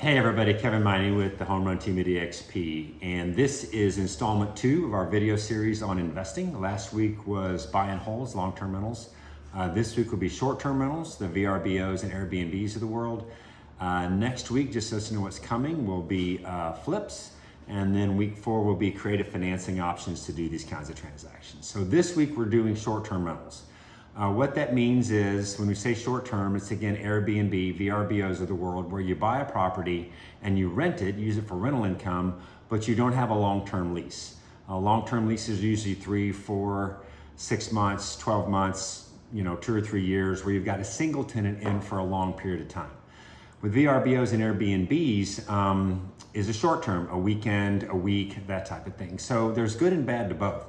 Hey everybody, Kevin Meine with the Home Run Team at EXP, and this is installment 2 of our video series on investing. Last week was buy and holds, long-term rentals. This week will be short-term rentals, the VRBOs and Airbnbs of the world. Next week, just so you know what's coming, will be flips, and then week 4 will be creative financing options to do these kinds of transactions. So this week we're doing short-term rentals. What that means is when we say short term, it's again Airbnb, VRBOs of the world, where you buy a property and you rent it, use it for rental income, but you don't have a long-term lease. Long-term leases are usually 3, 4, 6 months, 12 months, 2 or 3 years, where you've got a single tenant in for a long period of time. With VRBOs and Airbnbs is a short term, a weekend, a week, that type of thing. So there's good and bad to both.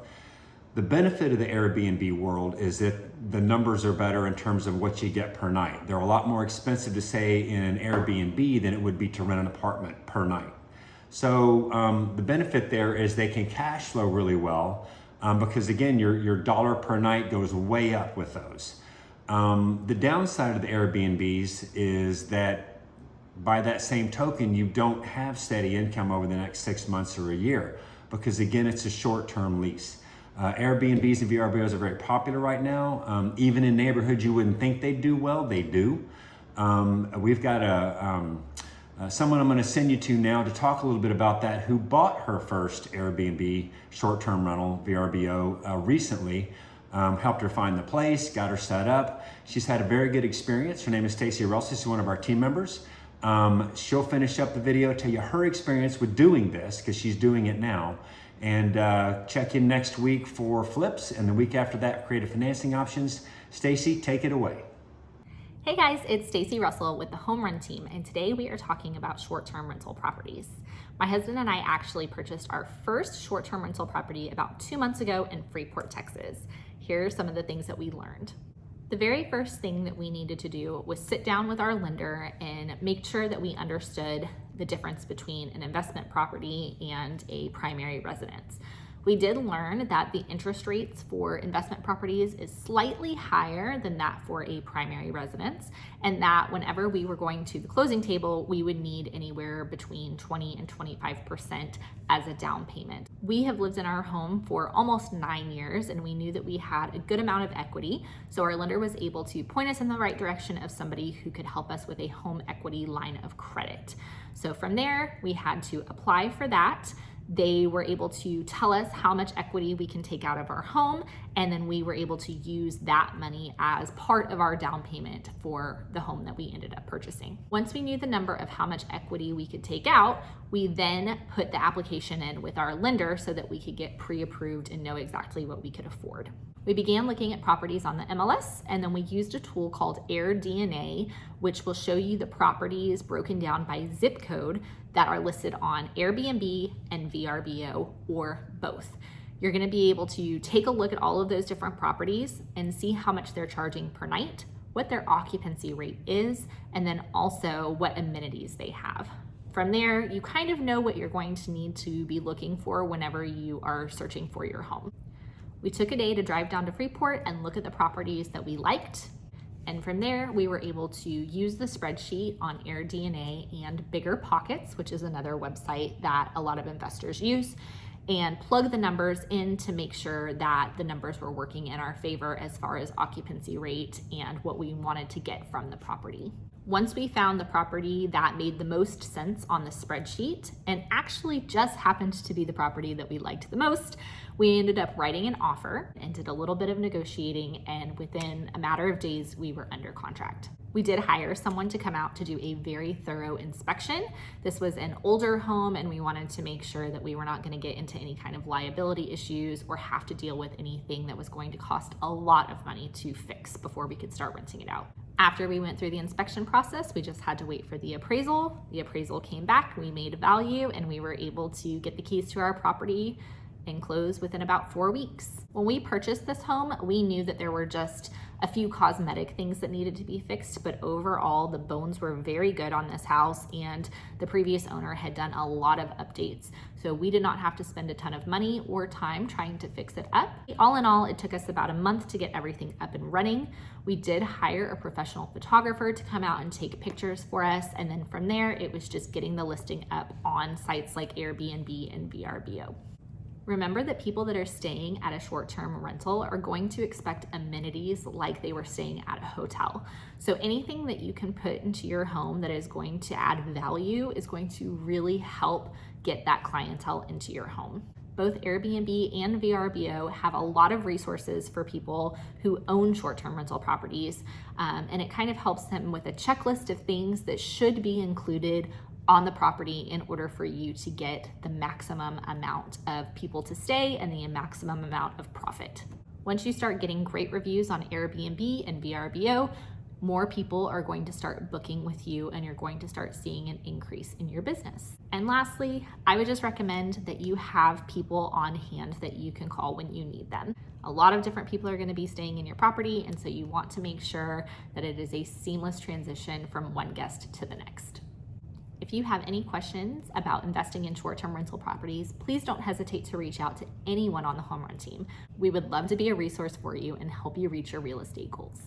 The benefit of the Airbnb world is that the numbers are better in terms of what you get per night. They're a lot more expensive to stay in an Airbnb than it would be to rent an apartment per night. So the benefit there is they can cash flow really well because again, your dollar per night goes way up with those. The downside of the Airbnbs is that by that same token, you don't have steady income over the next 6 months or a year because again, it's a short-term lease. Airbnbs and VRBOs are very popular right now. Even in neighborhoods you wouldn't think they'd do well, they do. We've got someone I'm going to send you to now to talk a little bit about that, who bought her first Airbnb short-term rental VRBO recently. Helped her find the place, got her set up. She's had a very good experience. Her name is Stacy Russell. She's one of our team members. She'll finish up the video, tell you her experience with doing this, because she's doing it now. And check in next week for flips, and the week after that, creative financing options. Stacy, take it away. Hey guys, it's Stacy Russell with the Home Run Team, and today we are talking about short-term rental properties. My husband and I actually purchased our first short-term rental property about 2 months ago in Freeport, Texas. Here are some of the things that we learned. The very first thing that we needed to do was sit down with our lender and make sure that we understood the difference between an investment property and a primary residence. We did learn that the interest rates for investment properties is slightly higher than that for a primary residence, and that whenever we were going to the closing table, we would need anywhere between 20 and 25% as a down payment. We have lived in our home for almost 9 years, and we knew that we had a good amount of equity, so our lender was able to point us in the right direction of somebody who could help us with a home equity line of credit. So from there, we had to apply for that. They were able to tell us how much equity we can take out of our home, and then we were able to use that money as part of our down payment for the home that we ended up purchasing. Once we knew the number of how much equity we could take out, we then put the application in with our lender so that we could get pre-approved and know exactly what we could afford. We began looking at properties on the MLS, and then we used a tool called AirDNA, which will show you the properties broken down by zip code that are listed on Airbnb and VRBO, or both. You're going to be able to take a look at all of those different properties and see how much they're charging per night, what their occupancy rate is, and then also what amenities they have. From there, you kind of know what you're going to need to be looking for whenever you are searching for your home. We took a day to drive down to Freeport and look at the properties that we liked. And from there, we were able to use the spreadsheet on AirDNA and Bigger Pockets, which is another website that a lot of investors use, and plug the numbers in to make sure that the numbers were working in our favor as far as occupancy rate and what we wanted to get from the property. Once we found the property that made the most sense on the spreadsheet, and actually just happened to be the property that we liked the most, we ended up writing an offer and did a little bit of negotiating, and within a matter of days, we were under contract. We did hire someone to come out to do a very thorough inspection. This was an older home, and we wanted to make sure that we were not going to get into any kind of liability issues or have to deal with anything that was going to cost a lot of money to fix before we could start renting it out. After we went through the inspection process, we just had to wait for the appraisal. The appraisal came back, we made a value, and we were able to get the keys to our property and close within about 4 weeks. When we purchased this home, we knew that there were just a few cosmetic things that needed to be fixed, but overall the bones were very good on this house, and the previous owner had done a lot of updates. So we did not have to spend a ton of money or time trying to fix it up. All in all, it took us about a month to get everything up and running. We did hire a professional photographer to come out and take pictures for us, and then from there, it was just getting the listing up on sites like Airbnb and VRBO. Remember that people that are staying at a short-term rental are going to expect amenities like they were staying at a hotel. So anything that you can put into your home that is going to add value is going to really help get that clientele into your home. Both Airbnb and VRBO have a lot of resources for people who own short-term rental properties, and it kind of helps them with a checklist of things that should be included on the property in order for you to get the maximum amount of people to stay and the maximum amount of profit. Once you start getting great reviews on Airbnb and VRBO, more people are going to start booking with you and you're going to start seeing an increase in your business. And lastly, I would just recommend that you have people on hand that you can call when you need them. A lot of different people are going to be staying in your property, and so you want to make sure that it is a seamless transition from one guest to the next. If you have any questions about investing in short-term rental properties, please don't hesitate to reach out to anyone on the Home Run team. We would love to be a resource for you and help you reach your real estate goals.